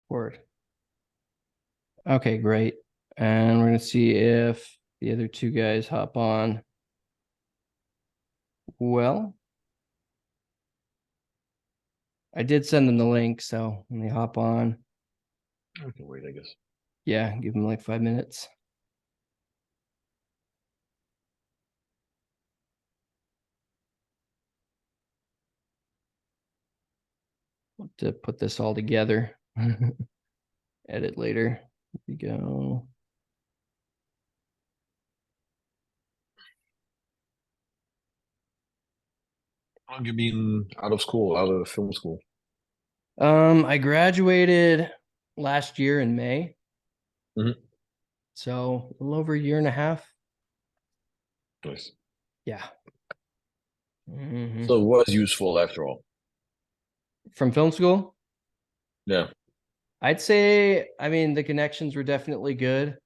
Word. Okay, great. And we're gonna see if the other two guys hop on. Well, I did send them the link, so when they hop on, I can wait, I guess. yeah, give them like 5 minutes. To put this all together. Edit later. Here we go. How long you been out of school, out of film school? I graduated last year in May, Mhm. so a little over a year and a half. Nice. Yeah. Mhm. So it was useful after all. From film school, Yeah. I'd say, I mean, the connections were definitely good.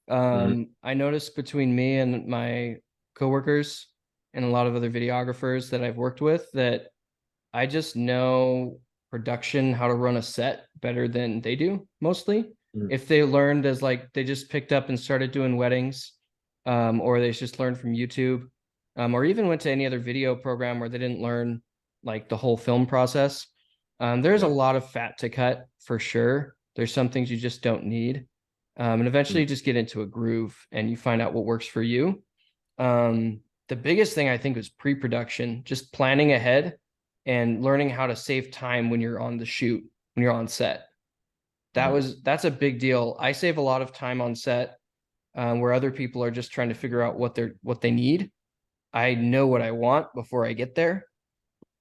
Hmm. I noticed between me and my coworkers and a lot of other videographers that I've worked with that I just know production, how to run a set better than they do mostly. Hmm. If they learned as like they just picked up and started doing weddings, or they just learned from YouTube, or even went to any other video program where they didn't learn like the whole film process. There's a Yeah. lot of fat to cut for sure. There's some things you just don't need. And eventually Mm. you just get into a groove and you find out what works for you. The biggest thing I think was pre-production, just planning ahead and learning how to save time when you're on the shoot, when you're on set. Mm. That's a big deal. I save a lot of time on set, where other people are just trying to figure out what they need. I know what I want before I get there,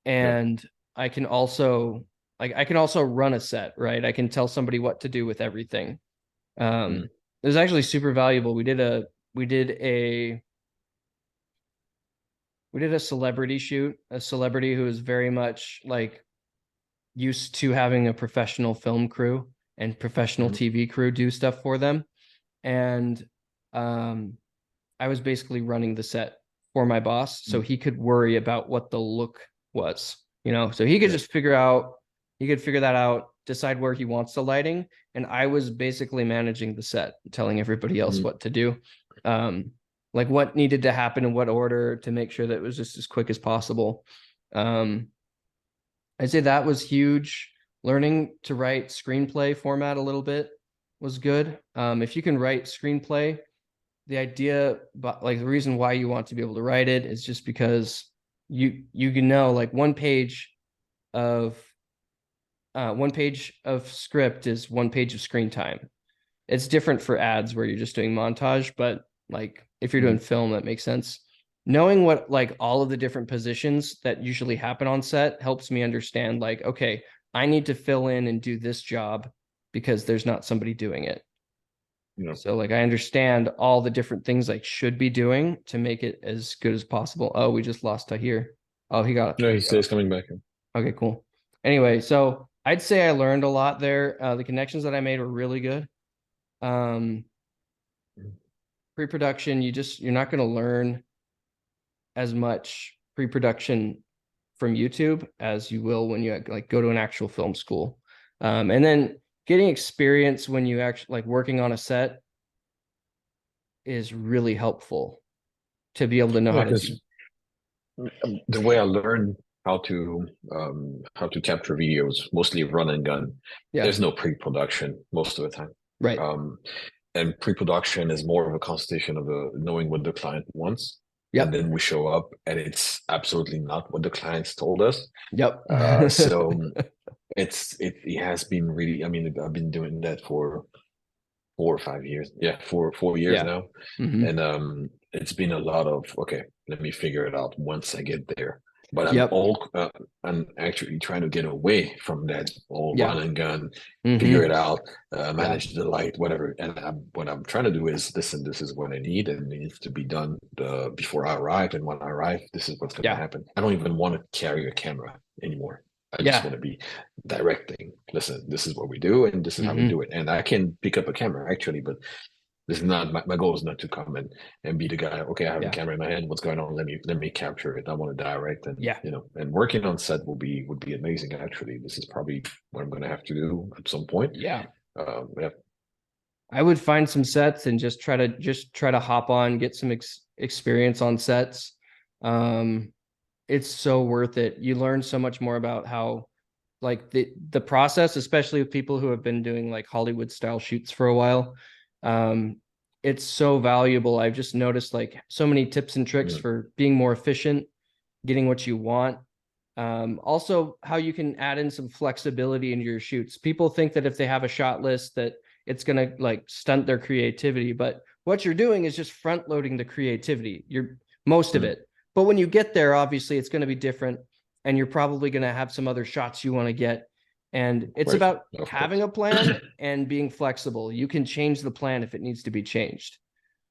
Yeah. and I can also I can also run a set, right? I can tell somebody what to do with everything. Mm. It was actually super valuable. We did a we did a celebrity shoot, a celebrity who is very much like used to having a professional film crew and professional Mhm. TV crew do stuff for them. And um, I was basically running the set for my boss so Mm. he could worry about what the look was, so he could Yeah. just he could figure that out, decide where he wants the lighting. And I was basically managing the set, telling everybody else Mm. what to do. Um, like what needed to happen in what order to make sure that it was just as quick as possible. Um, I'd say that was huge. Learning to write screenplay format a little bit was good. If you can write screenplay, the idea, but like the reason why you want to be able to write it is just because you can know like of one page of script is 1 page of screen time. It's different for ads where you're just doing montage, but like if you're doing Mm. film, that makes sense. Knowing what like all of the different positions that usually happen on set helps me understand like, okay, I need to fill in and do this job because there's not somebody doing it. You know. So like I understand all the different things I should be doing to make it as good as possible. Oh, we just lost Tahir. Oh, No, he he got says coming back. okay, cool. Anyway, so I'd say I learned a lot there. The connections that I made were really good. Um, Mm. Pre-production, you're not going to learn as much pre-production from YouTube as you will when you like go to an actual film school. And then getting experience when you actually like working on a set is really helpful to be able to know Yeah, how to because do. the way I learned how to capture videos, mostly run and gun, Yeah, there's no pre-production most of the time. right. Um, and pre-production is more of a consultation of knowing what the client wants, and Yep. then we show up and it's absolutely not what the clients told us. Yep. So it has been really, I mean, I've been doing that for 4 or 5 years. Yeah, 4 years Yeah. now. Hmm. And it's been a lot of, okay, let me figure it out once I get there. But Yep. I'm actually trying to get away from that all run Yeah. and gun, figure it Hmm. out, Yeah. manage the light, whatever. And what I'm trying to do is, listen, this is what I need, and it needs to be done before I arrive. And when I arrive, this is what's going to Yeah. happen. I don't even want to carry a camera anymore. I just Yeah. want to be directing. Listen, this is what we do, and this is how we Hmm. do it. And I can pick up a camera actually, but This is not my goal is not to come and be the guy. Okay, I have a Yeah. camera in my hand. What's going on? Let me capture it. I want to direct, and Yeah. and working on set would be amazing. Actually, this is probably what I'm going to have to do at some point. Yeah. Yeah. I would find some sets and just try to hop on, get some experience on sets. Um, it's so worth it. You learn so much more about how like the process, especially with people who have been doing like Hollywood style shoots for a while. Um, it's so valuable. I've just noticed like so many tips and tricks Mm. for being more efficient, getting what you want. Also, how you can add in some flexibility into your shoots. People think that if they have a shot list that it's gonna like stunt their creativity, but what you're doing is just front loading the creativity. You're most of Mm. it. But when you get there, obviously it's going to be different, and you're probably going to have some other shots you want to get. And it's Right. about Of having course. a plan and being flexible. You can change the plan if it needs to be changed,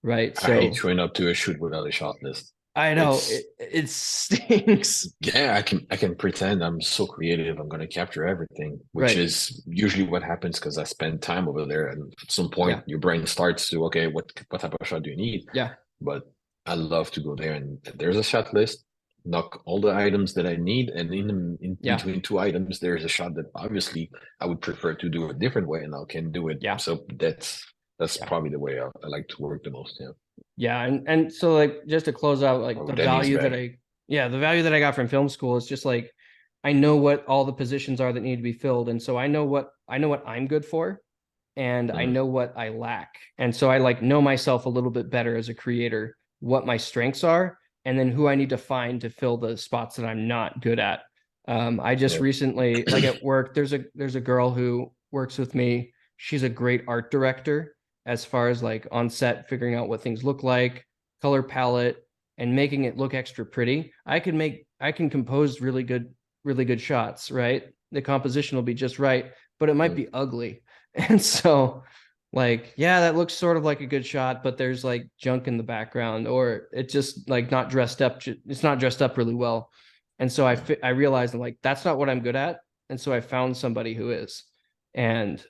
right? I hate So showing up to a shoot without a shot list. I know It's it stinks. Yeah, I can pretend I'm so creative. I'm going to capture everything, which Right. is usually what happens because I spend time over there. And at some Yeah. point, your brain starts to, okay, what type of shot do you need? Yeah. But I love to go there, and there's a shot list, knock all the items that I need, and in Yeah. between two items, there's a shot that obviously I would prefer to do a different way, and I can do it. Yeah. So that's Yeah. probably the way I like to work the most. Yeah, Yeah. And so like just to close out, like or the with Denny's value that bag. the value that I got from film school is just like I know what all the positions are that need to be filled. And so I know what I'm good for, and I Mhm. know what I lack. And so I like know myself a little bit better as a creator, what my strengths are, and then who I need to find to fill the spots that I'm not good at. I just Yeah. recently, like at work, there's a girl who works with me. She's a great art director as far as like on set, figuring out what things look like, color palette, and making it look extra pretty. I can compose really good shots, right? The composition will be just right, but it might Mm. be ugly. And so, like, yeah, that looks sort of like a good shot, but there's like junk in the background, or it just like not dressed up. It's not dressed up really well. And so I realized I'm like, that's not what I'm good at. And so I found somebody who is, and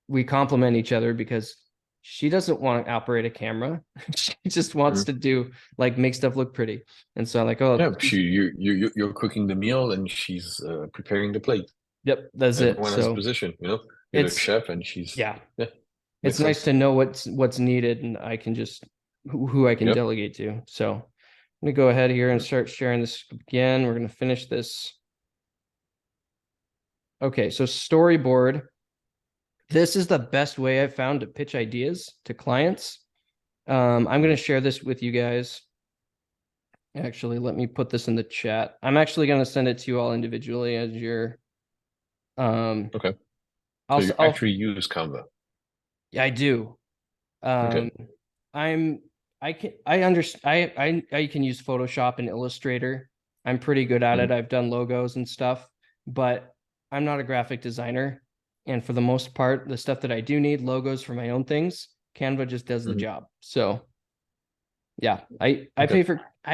we complement each other because she doesn't want to operate a camera. She just wants Mm. to do like make stuff look pretty. And so I'm like, oh, Yeah, you're cooking the meal and she's preparing the plate. yep, that's it. Everyone has a So position, You're the it's chef and she's yeah, yeah, it's makes nice sense. to know what's needed, and I can just who I can Yep. delegate to. So I'm gonna go ahead here and Mhm. start sharing this again. We're gonna finish this. Okay, so storyboard. This is the best way I've found to pitch ideas to clients. I'm gonna share this with you guys. Actually, let me put this in the chat. I'm actually gonna send it to you all individually as your um Okay. So you I'll actually use Canva. yeah, I do. Um, Okay. I'm I can I understand I can use Photoshop and Illustrator. I'm pretty good at it. Mhm. I've done logos and stuff, but I'm not a graphic designer. And for the most part, the stuff that I do need, logos for my own things, Canva just does the Mhm. job. So yeah, Okay. I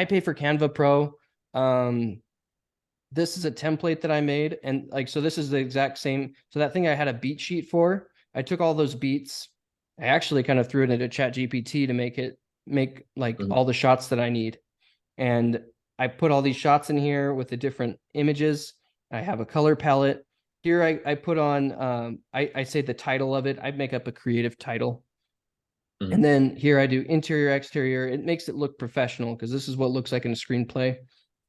pay for Canva Pro. Um, this is a template that I made, and like so this is the exact same. So that thing I had a beat sheet for, I took all those beats. I actually kind of threw it into Chat GPT to make like Mhm. all the shots that I need. And I put all these shots in here with the different images. I have a color palette. Here I put on I say the title of it. I make up a creative title. Mhm. And then here I do interior, exterior. It makes it look professional because this is what it looks like in a screenplay.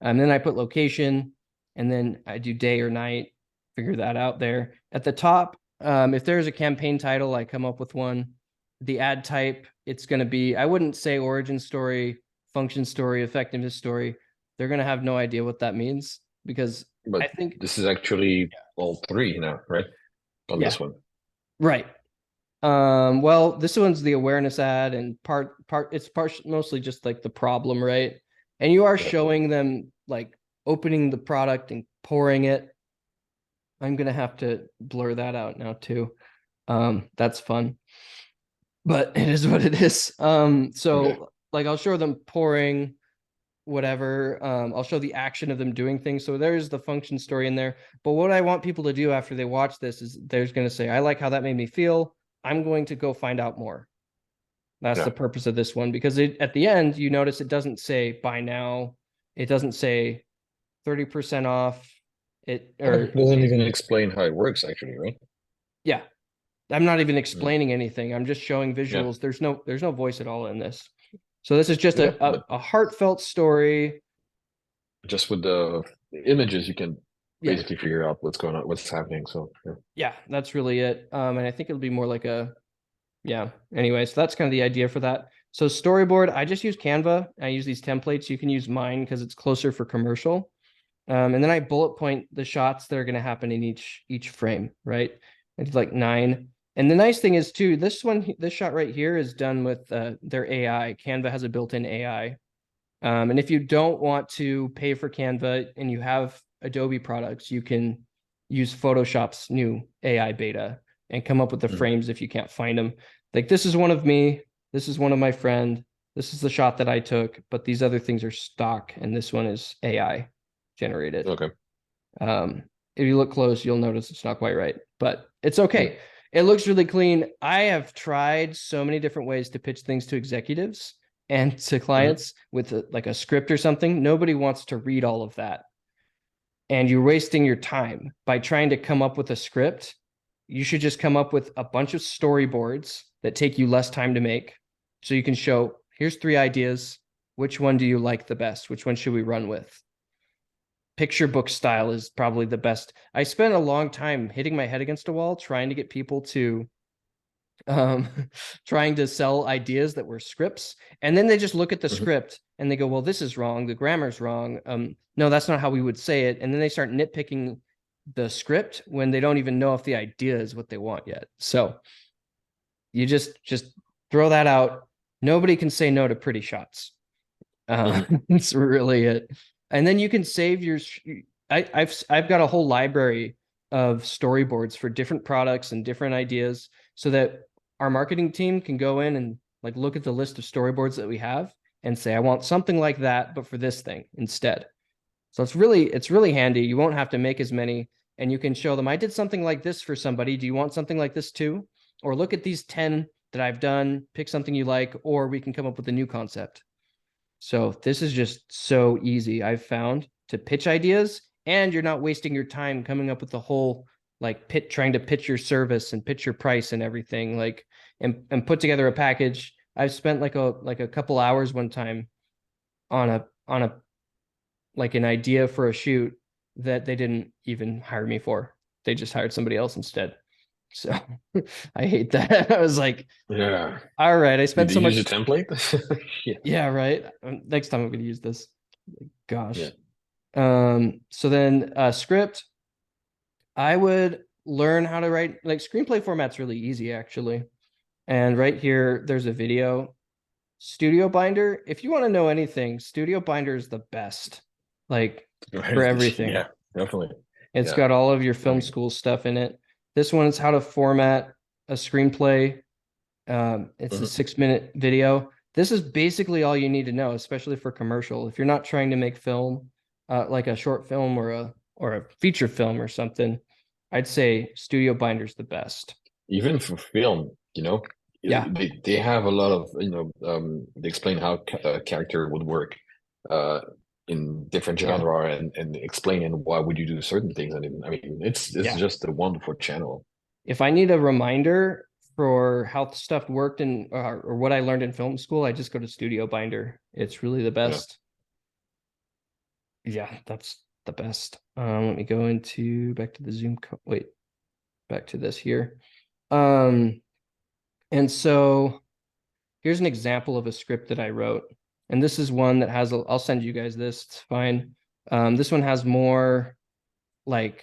And then I put location, and then I do day or night, figure that out there. At the top, if there's a campaign title, I come up with one. The ad type, it's going to be, I wouldn't say origin story, function story, effectiveness story. They're going to have no idea what that means because I But think, this is actually all three now, right? On yeah, this one. right. Well, this one's the awareness ad, and it's mostly just like the problem, right? And you are Yeah. showing them like opening the product and pouring it. I'm gonna have to blur that out now too. That's fun, but it is what it is. Okay. So like I'll show them pouring whatever. I'll show the action of them doing things. So there's the function story in there. But what I want people to do after they watch this is they're going to say, I like how that made me feel. I'm going to go find out more. That's Yeah. the purpose of this one, because at the end, you notice it doesn't say buy now. It doesn't say 30% off. It doesn't even explain how it works, actually, right? Yeah, I'm not even Mm. explaining anything. I'm just showing Yeah. visuals. There's no voice at all in this. So this is just Yeah, a heartfelt story. just with the images, you can Yeah. basically figure out what's going on, what's happening. So yeah. Yeah, that's really it. And I think it'll be more like yeah. Anyway, so that's kind of the idea for that. So storyboard, I just use Canva. I use these templates. You can use mine because it's closer for commercial. And then I bullet point the shots that are going to happen in each frame, right? It's like 9. And the nice thing is too, this shot right here is done with their AI. Canva has a built-in AI. And if you don't want to pay for Canva and you have Adobe products, you can use Photoshop's new AI beta and come up with the frames if you can't find them. Like this is one of me, this is one of my friend, this is the shot that I took, but these other things are stock and this one is AI generated. Okay. If you look close, you'll notice it's not quite right, but it's okay. It looks really clean. I have tried so many different ways to pitch things to executives and to clients with like a script or something. Nobody wants to read all of that. And you're wasting your time by trying to come up with a script. You should just come up with a bunch of storyboards that take you less time to make. So you can show, here's 3 ideas. Which one do you like the best? Which one should we run with? Picture book style is probably the best. I spent a long time hitting my head against a wall trying to get people to trying to sell ideas that were scripts, and then they just look at the script and they go, well, this is wrong, the grammar's wrong, no, that's not how we would say it, and then they start nitpicking the script when they don't even know if the idea is what they want yet. So you just throw that out. Nobody can say no to pretty shots. It's really it. And then you can save your I've got a whole library of storyboards for different products and different ideas, so that our marketing team can go in and like look at the list of storyboards that we have and say, I want something like that, but for this thing instead. So it's really handy. You won't have to make as many, and you can show them, I did something like this for somebody. Do you want something like this too? Or look at these 10 that I've done, pick something you like, or we can come up with a new concept. So this is just so easy, I've found, to pitch ideas, and you're not wasting your time coming up with the whole like trying to pitch your service and pitch your price and everything, like and put together a package. I've spent like a couple hours one time on a like an idea for a shoot that they didn't even hire me for. They just hired somebody else instead. So I hate that. I was like, Yeah. all right, I Did spent you so much. use a template? Yeah. Yeah, right. Next time I'm going to use this. Gosh. Yeah. So then script, I would learn how to write, like screenplay format's really easy actually. And right here, there's a video. Studio Binder, if you want to know anything, Studio Binder is the best, like for everything. Yeah, definitely. It's Yeah. got all of your film school stuff in it. This one is how to format a screenplay. It's a 6-minute video. This is basically all you need to know, especially for commercial. If you're not trying to make film, like a short film or a feature film or something, I'd say Studio Binder's the best. Even for film, Yeah. they have a lot of, they explain how a character would work in different Yeah. genre and explaining why would you do certain things. And I mean, it's just a wonderful channel. If I need a reminder for how stuff worked in or what I learned in film school, I just go to Studio Binder. It's really the best. Yeah, that's the best. Let me go into back to the Zoom. Wait, back to this here. And so here's an example of a script that I wrote. And this is one that has, I'll send you guys this, it's fine. This one has more like,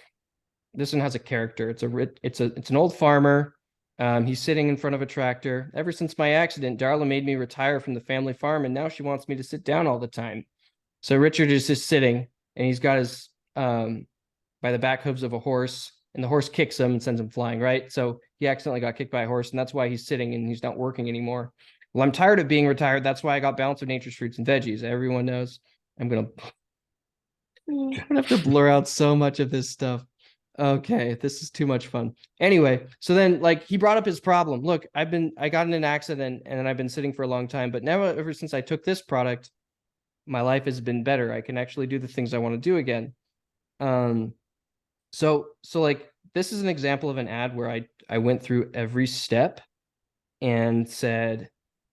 this one has a character. It's an old farmer. He's sitting in front of a tractor. Ever since my accident, Darla made me retire from the family farm, and now she wants me to sit down all the time. So Richard is just sitting, and he's got his by the back hooves of a horse, and the horse kicks him and sends him flying, right? So he accidentally got kicked by a horse, and that's why he's sitting and he's not working anymore. Well, I'm tired of being retired. That's why I got Balance of Nature's Fruits and Veggies. Everyone knows. I'm gonna have to blur out so much of this stuff. Okay, this is too much fun. Anyway, so then like he brought up his problem. Look, I got in an accident and then I've been sitting for a long time, but now ever since I took this product, my life has been better. I can actually do the things I want to do again. Um, so like this is an example of an ad where I went through every step and said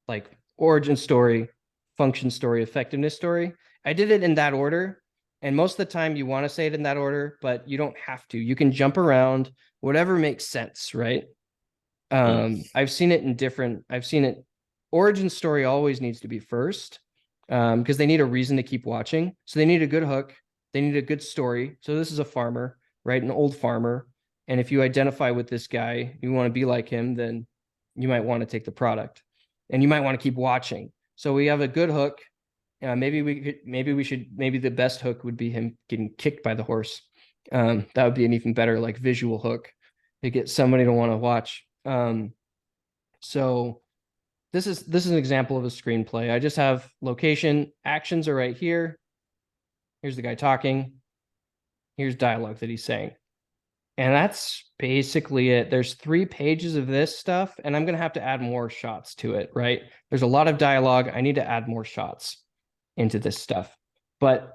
like origin story, function story, effectiveness story. I did it in that order. And most of the time you want to say it in that order, but you don't have to. You can jump around, whatever makes sense, right? Mm. I've seen it. Origin story always needs to be first because they need a reason to keep watching. So they need a good hook. They need a good story. So this is a farmer, right? An old farmer. And if you identify with this guy, you want to be like him, then you might want to take the product and you might want to keep watching. So we have a good hook. Maybe the best hook would be him getting kicked by the horse. That would be an even better like visual hook to get somebody to want to watch. So this is an example of a screenplay. I just have location, actions are right here. Here's the guy talking. Here's dialogue that he's saying. And that's basically it. There's 3 pages of this stuff, and I'm gonna have to add more shots to it, right? There's a lot of dialogue. I need to add more shots into this stuff. But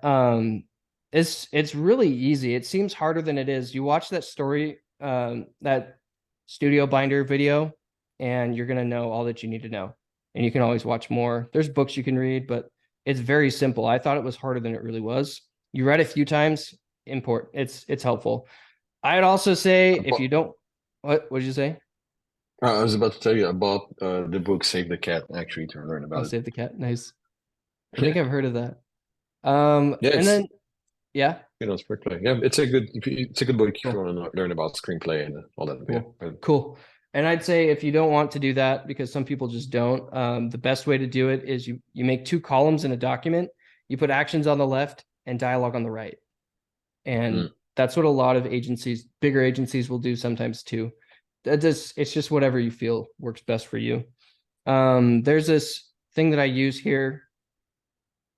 it's really easy. It seems harder than it is. You watch that story, that Studio Binder video, and you're gonna know all that you need to know. And you can always watch more. There's books you can read, but it's very simple. I thought it was harder than it really was. You read a few times, import. It's helpful. I'd also say if you don't, what did you say? I was about to tell you about the book Save the Cat, actually, to learn Oh, about it. Save the Cat. Nice. I think Yeah, I've heard of that. yeah, And it's then yeah, screenplay. Yeah, it's a good book if you cool. want to learn about screenplay and all that. Yeah, Cool. Cool. And I'd say if you don't want to do that, because some people just don't, the best way to do it is you make 2 columns in a document. You put actions on the left and dialogue on the right. And Mm. that's what a lot of agencies, bigger agencies will do sometimes too. It's just whatever you feel works best for you. There's this thing that I use here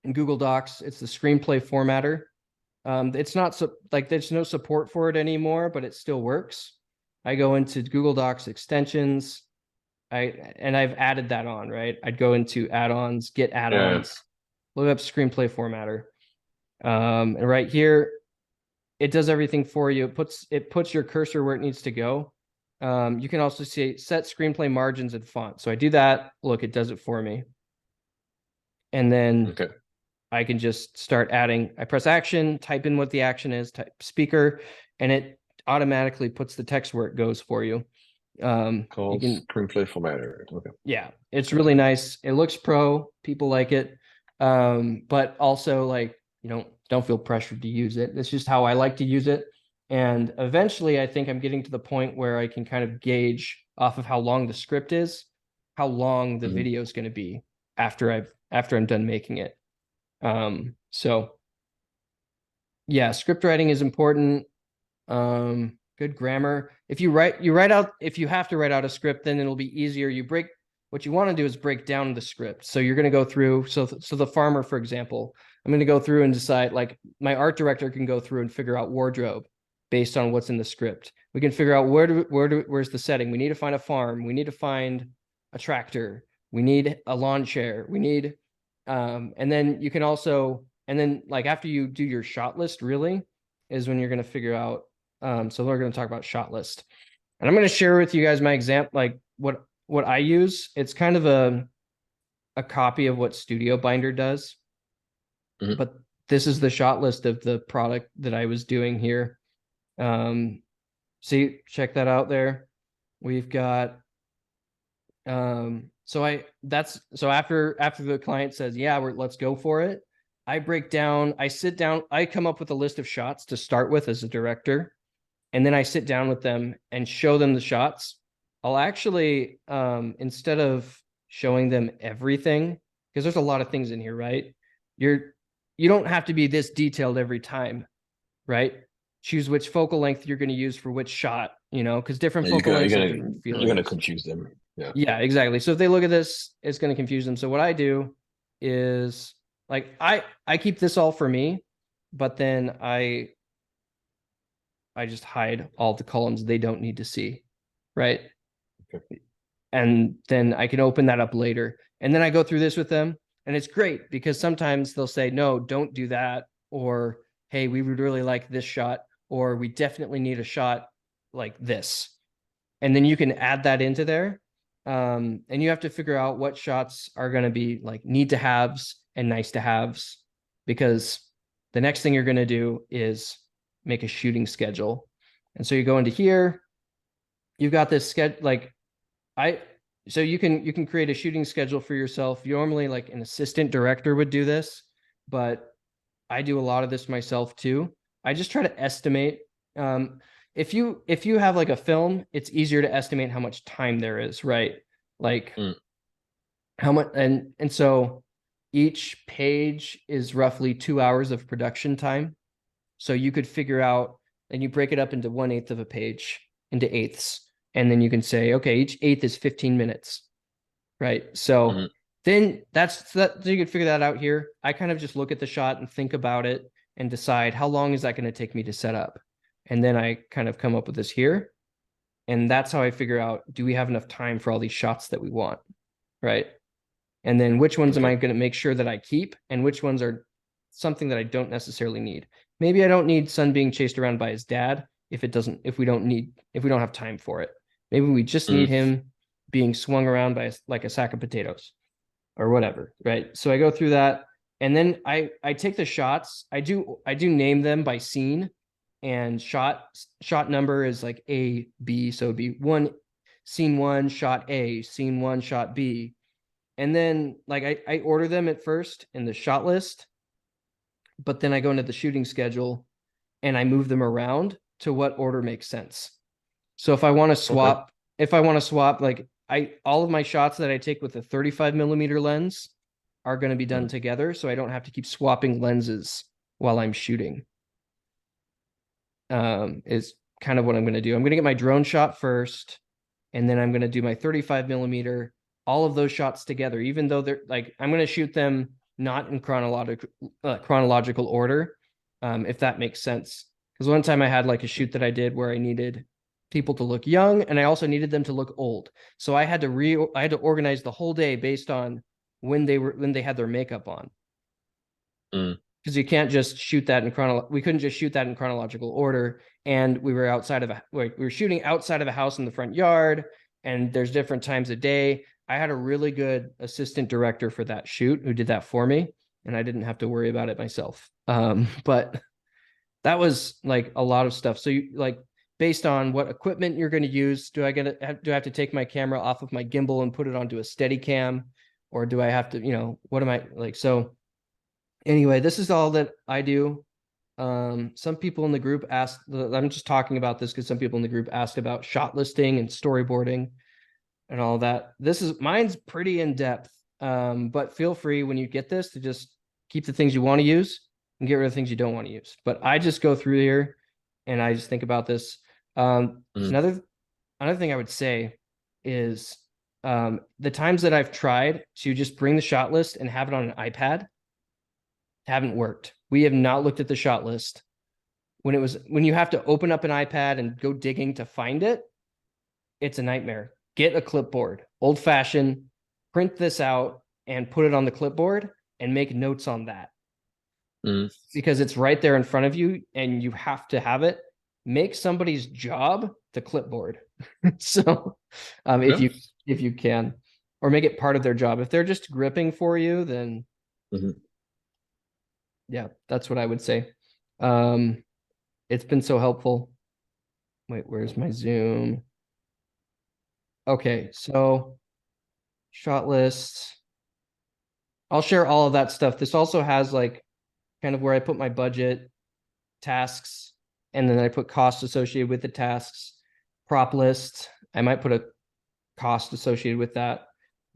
in Google Docs. It's the screenplay formatter. It's not like there's no support for it anymore, but it still works. I go into Google Docs extensions. I've added that on, right? I'd go into add-ons, get Yeah, add-ons, look up screenplay formatter. And right here, it does everything for you. It puts your cursor where it needs to go. You can also see set screenplay margins and font. So I do that. Look, it does it for me. And then okay. I can just start adding. I press action, type in what the action is, type speaker, and it automatically puts the text where it goes for you. You Called can, Screenplay Formatter. Okay. yeah, it's really nice. It looks pro. People like it. But also like, don't feel pressured to use it. It's just how I like to use it. And eventually I think I'm getting to the point where I can kind of gauge off of how long the script is, how long the Mhm. video is going to be after I'm done making it. So yeah, script writing is important. Good grammar. If you write out, if you have to write out a script, then it'll be easier. What you want to do is break down the script. So you're going to go through, so the farmer, for example, I'm going to go through and decide, like my art director can go through and figure out wardrobe based on what's in the script. We can figure out where's the setting. We need to find a farm. We need to find a tractor. We need a lawn chair. We need, and then you can also, and then like after you do your shot list, really is when you're going to figure out. So we're going to talk about shot list, and I'm going to share with you guys my example, like what I use. It's kind of a copy of what Studio Binder does, Mhm. but this is the shot list of the product that I was doing here. See, check that out there. We've got so after the client says, yeah, let's go for it. I sit down, I come up with a list of shots to start with as a director, and then I sit down with them and show them the shots. I'll actually, instead of showing them everything, because there's a lot of things in here, right? You don't have to be this detailed every time, right? Choose which focal length you're going to use for which shot, because different Yeah, focal lengths have different you're gonna feelings. confuse them. Yeah. Yeah, exactly. So if they look at this, it's going to confuse them. So what I do is like I keep this all for me, but then I just hide all the columns they don't need to see, right? Okay. And then I can open that up later. And then I go through this with them, and it's great because sometimes they'll say, no, don't do that. Or, hey, we would really like this shot, or we definitely need a shot like this. And then you can add that into there. And you have to figure out what shots are going to be like need to haves and nice to haves, because the next thing you're going to do is make a shooting schedule. And so you go into here, you've got this schedule, like so you can create a shooting schedule for yourself. Normally, like an assistant director would do this, but I do a lot of this myself too. I just try to estimate. If you have like a film, it's easier to estimate how much time there is, right? Like how much, and so each page is roughly 2 hours of production time. So you could figure out, and you break it up into 1/8 of a page into eighths. And then you can say, okay, each eighth is 15 minutes, right? So then so you can figure that out here. I kind of just look at the shot and think about it and decide how long is that going to take me to set up. And then I kind of come up with this here. And that's how I figure out, do we have enough time for all these shots that we want, right? And then which ones am I going to make sure that I keep, and which ones are something that I don't necessarily need. Maybe I don't need Sun being chased around by his dad if we don't have time for it. Maybe we just need him being swung around by like a sack of potatoes or whatever, right? So I go through that, and then I take the shots. I do name them by scene, and shot number is like A, B. So it'd be scene 1, shot A, scene 1, shot B. And then like I order them at first in the shot list, but then I go into the shooting schedule and I move them around to what order makes sense. So if I want to swap, like all of my shots that I take with a 35mm lens are going to be done together. So I don't have to keep swapping lenses while I'm shooting. Is kind of what I'm going to do. I'm going to get my drone shot first, and then I'm going to do my 35mm, all of those shots together, even though they're like, I'm going to shoot them not in chronological order, if that makes sense. Because one time I had like a shoot that I did where I needed people to look young, and I also needed them to look old. So I had to organize the whole day based on when they had their makeup on. Because you can't just shoot that we couldn't just shoot that in chronological order. And we were shooting outside of a house in the front yard, and there's different times of day. I had a really good assistant director for that shoot who did that for me, and I didn't have to worry about it myself. But that was like a lot of stuff. So you like, based on what equipment you're going to use, do I have to take my camera off of my gimbal and put it onto a Steadicam, or do I have to, what am I like? So anyway, this is all that I do. Some people in the group asked, I'm just talking about this because some people in the group asked about shot listing and storyboarding and all that. Mine's pretty in depth. But feel free when you get this to just keep the things you want to use and get rid of things you don't want to use. But I just go through here and I just think about this. Another thing I would say is the times that I've tried to just bring the shot list and have it on an iPad haven't worked. We have not looked at the shot list. When you have to open up an iPad and go digging to find it, it's a nightmare. Get a clipboard, old fashioned, print this out and put it on the clipboard and make notes on that. Because it's right there in front of you and you have to have it. Make somebody's job the clipboard. So if you can, or make it part of their job. If they're just gripping for you, then yeah, that's what I would say. It's been so helpful. Wait, where's my Zoom? Okay, so shot lists. I'll share all of that stuff. This also has like kind of where I put my budget, tasks, and then I put costs associated with the tasks, prop list. I might put a cost associated with that,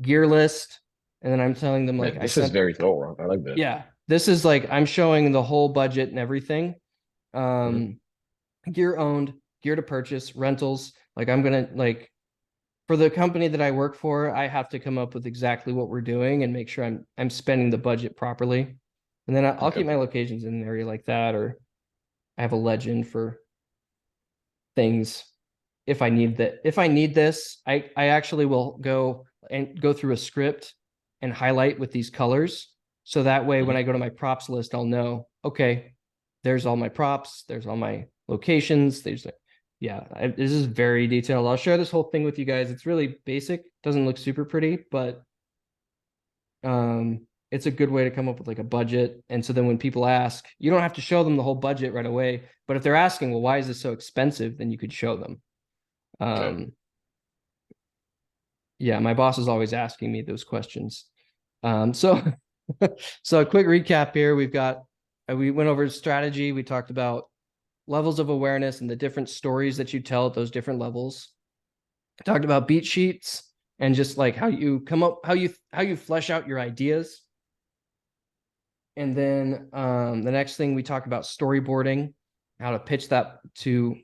gear list. And then I'm telling them like, this is very thorough. I like that. Yeah. This is like, I'm showing the whole budget and everything. Gear owned, gear to purchase, rentals. Like I'm going to like, for the company that I work for, I have to come up with exactly what we're doing and make sure I'm spending the budget properly. And then I'll keep my locations in an area like that, or I have a legend for things if I need that. If I need this, I actually will go through a script and highlight with these colors. So that way, when Mhm. I go to my props list, I'll know, okay, there's all my props, there's all my locations, this is very detailed. I'll share this whole thing with you guys. It's really basic, doesn't look super pretty, but it's a good way to come up with like a budget. And so then when people ask, you don't have to show them the whole budget right away. But if they're asking, well, why is this so expensive? Then you could show them. Okay. Um, yeah, my boss is always asking me those questions. So so a quick recap here. We went over strategy. We talked about levels of awareness and the different stories that you tell at those different levels. Talked about beat sheets and just like how you come up, how you flesh out your ideas. And then the next thing we talked about storyboarding, how to pitch that to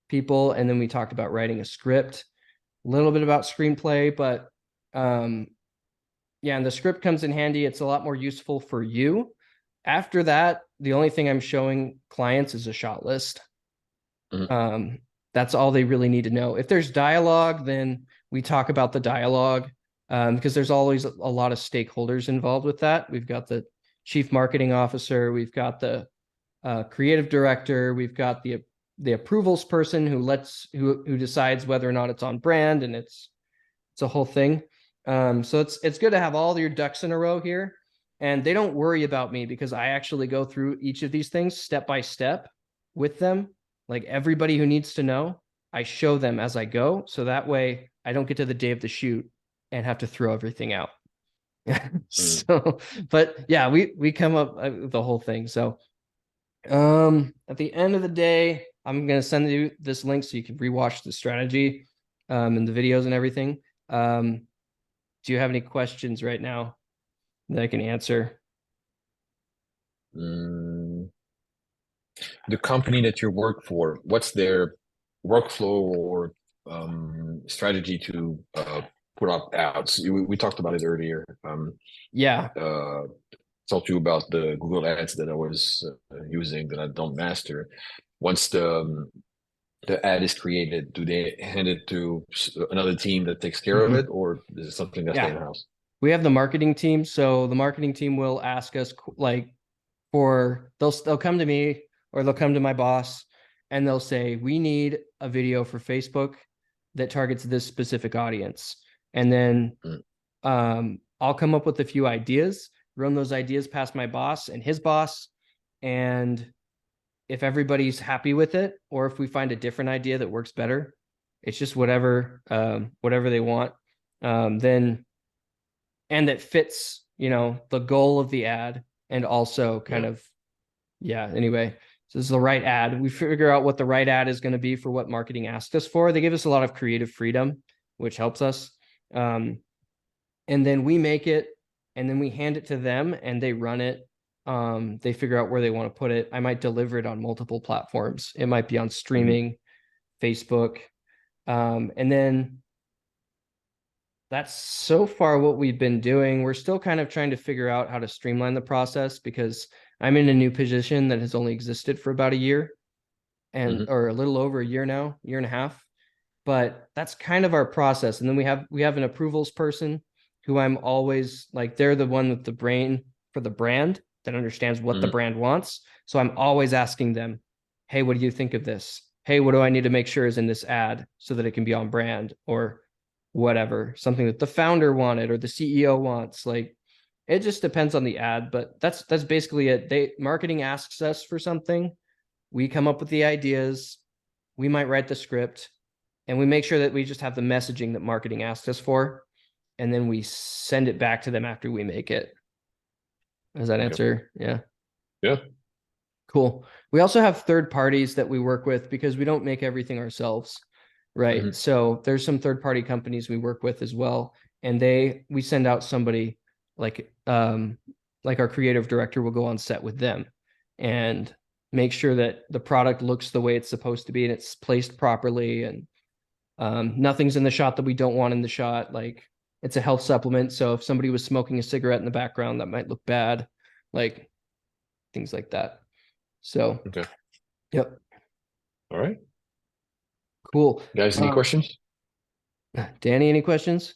people. And then we talked about writing a script, a little bit about screenplay, but yeah, and the script comes in handy. It's a lot more useful for you. After that, the only thing I'm showing clients is a shot list. Mhm. That's all they really need to know. If there's dialogue, then we talk about the dialogue, because there's always a lot of stakeholders involved with that. We've got the chief marketing officer, we've got the creative director, we've got the approvals person who decides whether or not it's on brand, and it's a whole thing. So it's good to have all your ducks in a row here, and they don't worry about me because I actually go through each of these things step by step with them. Like everybody who needs to know, I show them as I go, so that way I don't get to the day of the shoot and have to throw everything out. Mm. So, but yeah, we come up with the whole thing. So, at the end of the day, I'm gonna send you this link so you can rewatch the strategy, and the videos and everything. Do you have any questions right now that I can answer? Mm. The company that you work for, what's their workflow or strategy to put up ads? We talked about it earlier. Yeah, Uh, Talked to you about the Google Ads that I was using that I don't master. Once the ad is created, do they hand it to another team that takes care of it, mhm. or is it something that's Yeah. in-house? We have the marketing team, so the marketing team will ask us like for they'll come to me or they'll come to my boss and they'll say we need a video for Facebook that targets this specific audience, and then Mm. I'll come up with a few ideas, run those ideas past my boss and his boss, and if everybody's happy with it, or if we find a different idea that works better, it's just whatever they want. Then and that fits, the goal of the ad, and also kind Yeah. of, yeah. Anyway, so this is the right ad. We figure out what the right ad is going to be for what marketing asked us for. They give us a lot of creative freedom, which helps us. Um, and then we make it, and then we hand it to them, and they run it. They figure out where they want to put it. I might deliver it on multiple platforms. It might be on Mhm. streaming, Facebook, and then that's so far what we've been doing. We're still kind of trying to figure out how to streamline the process because I'm in a new position that has only existed for about a year and Mhm. or a little over a year now, year and a half. But that's kind of our process. And then we have an approvals person who I'm always like, they're the one with the brain for the brand that understands what the Mhm. brand wants. So I'm always asking them, hey, what do you think of this? Hey, what do I need to make sure is in this ad so that it can be on brand, or whatever, something that the founder wanted or the CEO wants. Like it just depends on the ad, but that's basically it. Marketing asks us for something, we come up with the ideas, we might write the script, and we make sure that we just have the messaging that marketing asked us for, and then we send it back to them after we make it. Does that Okay. answer? Yeah. Yeah. Cool. We also have third parties that we work with because we don't make everything ourselves, right? Mhm. So there's some third party companies we work with as well, and we send out somebody like like our creative director will go on set with them and make sure that the product looks the way it's supposed to be and it's placed properly, and nothing's in the shot that we don't want in the shot. Like it's a health supplement, so if somebody was smoking a cigarette in the background, that might look bad, like things like that. So, Okay. yep. All right. Cool. Guys, any questions? Danny, any questions?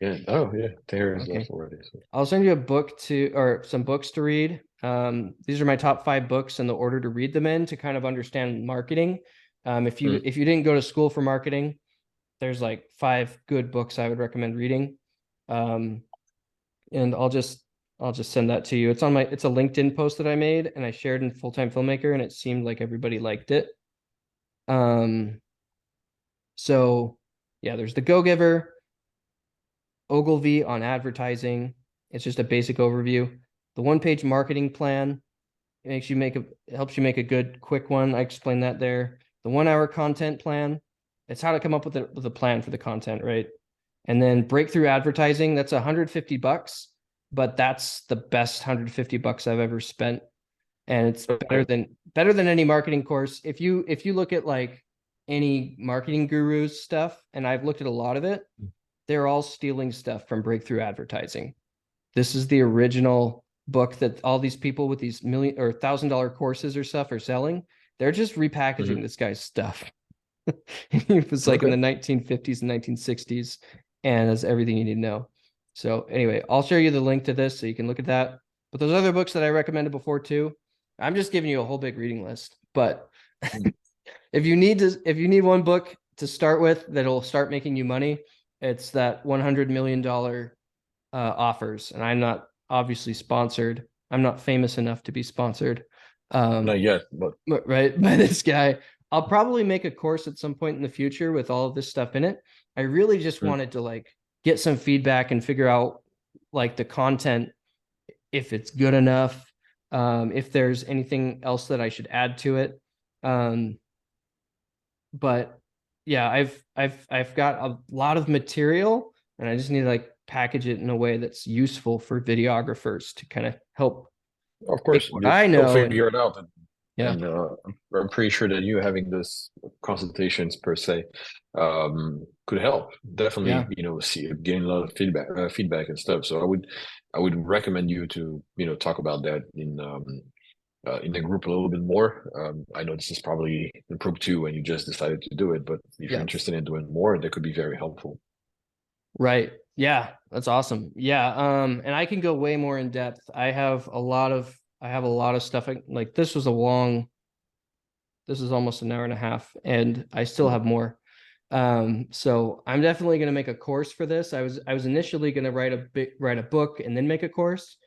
Yeah. Oh, yeah. Taylor is Okay. left already. So. I'll send you a book to, or some books to read. These are my top 5 books in the order to read them in to kind of understand marketing. If you didn't go to school for marketing, there's like 5 good books I would recommend reading. And I'll just send that to you. It's a LinkedIn post that I made and I shared in Full Time Filmmaker, and it seemed like everybody liked it. So yeah, there's the Go Giver, Ogilvy on advertising. It's just a basic overview. The 1-page marketing plan helps you make a good quick one. I explained that there. The 1-hour content plan. It's how to come up with a plan for the content, right? And then breakthrough advertising, that's $150, but that's the best $150 I've ever spent. And it's better than any marketing course. If you look at like any marketing gurus stuff, and I've looked at a lot of it, they're all stealing stuff from breakthrough advertising. This is the original book that all these people with these million or $1,000 courses or stuff are selling. They're just repackaging this guy's stuff. It was like in the 1950s and 1960s, and that's everything you need to know. So anyway, I'll share you the link to this so you can look at that. But those other books that I recommended before too, I'm just giving you a whole big reading list. But if you need one book to start with that'll start making you money, it's that $100 million offers. And I'm not obviously sponsored. I'm not famous enough to be sponsored. Not yet, but right, by this guy. I'll probably make a course at some point in the future with all of this stuff in it. I really just wanted to like get some feedback and figure out like the content, if it's good enough, if there's anything else that I should add to it. But yeah, I've got a lot of material, and I just need to like package it in a way that's useful for videographers to kind of help. of course, What I know, figure it out. yeah. And I'm pretty sure that you having this consultations per se could help. Definitely, see getting a lot of feedback and stuff. So I would recommend you to talk about that in the group a little bit more. I know this is probably impromptu when you just decided to do it, but if you're interested in doing more, that could be very helpful. Right. Yeah, that's awesome. Yeah. And I can go way more in depth. I have a lot of stuff. Like this is almost an hour and a half, and I still have more. So I'm definitely going to make a course for this. I was initially going to write a book and then make a course,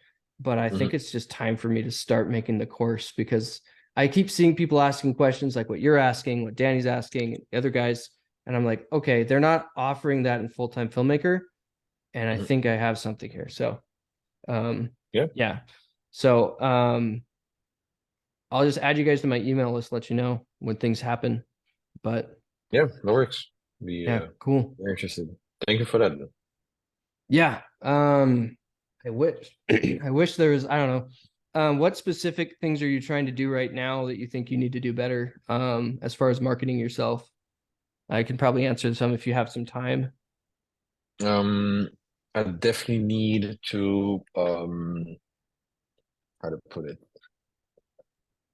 but I think it's just time for me to start making the course, because I keep seeing people asking questions like what you're asking, what Danny's asking, and the other guys. And I'm like, okay, they're not offering that in Full Time Filmmaker. And I think I have something here. So, yeah. So, I'll just add you guys to my email list, let you know when things happen. But yeah, that works. Cool. Very interested. Thank you for that. Yeah. I wish there was, I don't know. What specific things are you trying to do right now that you think you need to do better? As far as marketing yourself? I can probably answer some if you have some time. I definitely need to how to put it.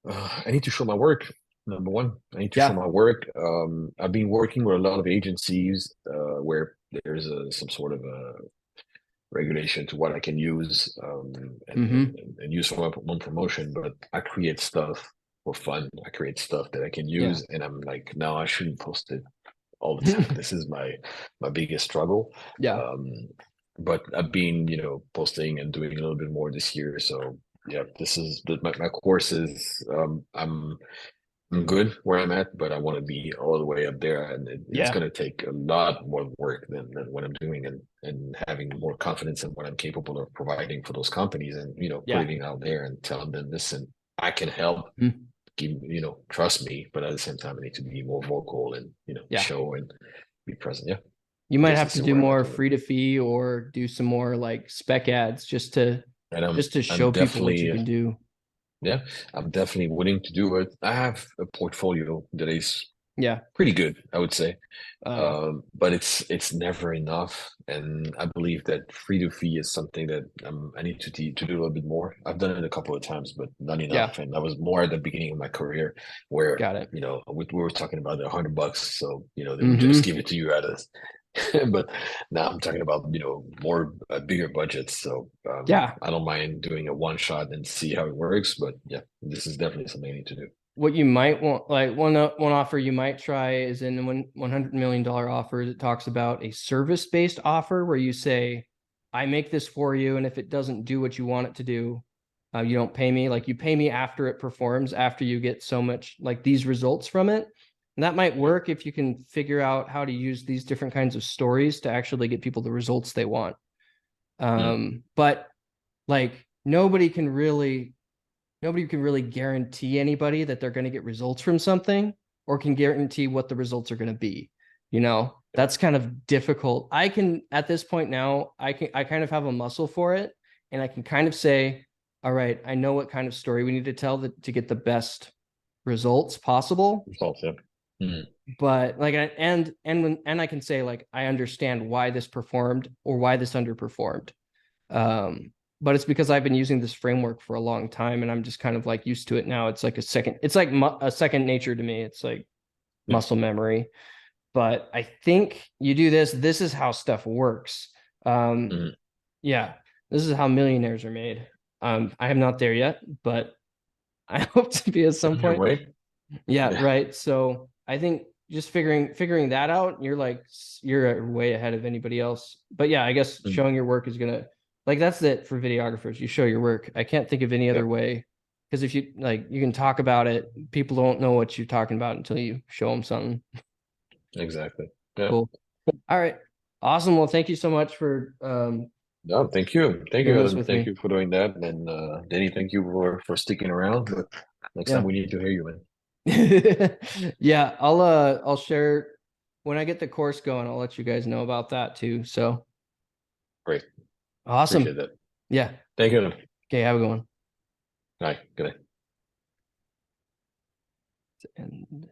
I need to show my work. Number one, I need to show my work. I've been working with a lot of agencies where there's some sort of a regulation to what I can use and use for my promotion, but I create stuff for fun. I create stuff that I can use, and I'm like, no, I shouldn't post it all the time. This is my biggest struggle. But I've been posting and doing a little bit more this year. So yeah, this is my course is I'm good where I'm at, but I want to be all the way up there, and it's going to take a lot more work than what I'm doing, and having more confidence in what I'm capable of providing for those companies, and putting it out there and telling them, listen, I can help. Trust me, but at the same time, I need to be more vocal and show and be present. Yeah, you might have to do more free to fee or do some more like spec ads just to show people what you can do. Yeah, I'm definitely willing to do it. I have a portfolio that is Yeah. pretty good, I would say. Yeah. But it's never enough, and I believe that free to fee is something that I need to do a little bit more. I've done it a couple of times, but not Yeah. enough. And that was more at the beginning of my career, where Got it. we were talking about the $100, so they would just Mm-hmm. give it to you at a. But now I'm talking about more bigger budgets. So Yeah. I don't mind doing a one shot and see how it works. But yeah, this is definitely something I need to do. What you might want, like one offer you might try is in $100 million offers, it talks about a service-based offer where you say, I make this for you, and if it doesn't do what you want it to do, you don't pay me. Like you pay me after it performs, after you get so much like these results from it. And that might work if you can figure out how to use these different kinds of stories to actually get people the results they want. Mm, But like nobody can really guarantee anybody that they're going to get results from something or can guarantee what the results are going to be. That's kind of difficult. I can, at this point now, I kind of have a muscle for it, and I can kind of say, all right, I know what kind of story we need to tell to get the best results possible. results, yeah. Mm, But like, and I can say, like, I understand why this performed or why this underperformed. But it's because I've been using this framework for a long time, and I'm just kind of like used to it now. It's like a second nature to me. It's like yeah. muscle memory. But I think you do this. This is how stuff works. Um, Mm. yeah, this is how millionaires are made. I am not there yet, but I hope to be at some On your point. way. Yeah, Yeah. right. So I think just figuring that out, you're way ahead of anybody else. But yeah, I guess Mm, showing your work is gonna like that's it for videographers. You show your work. I can't think of any yeah. other way because if you like, you can talk about it. People don't know what you're talking about until you show them something Exactly. Yeah. cool. All right, awesome. Well, thank you so much for No, thank you. Thank you, doing this Adam. with Thank me. you for doing that. And Danny, thank you for sticking around. But next time Yeah. we need to hear you, man. Yeah, I'll share when I get the course going. I'll let you guys know about that too. So Great. Appreciate awesome. that. Yeah. Thank you, Adam. Okay, have a good one. All right. Good night. And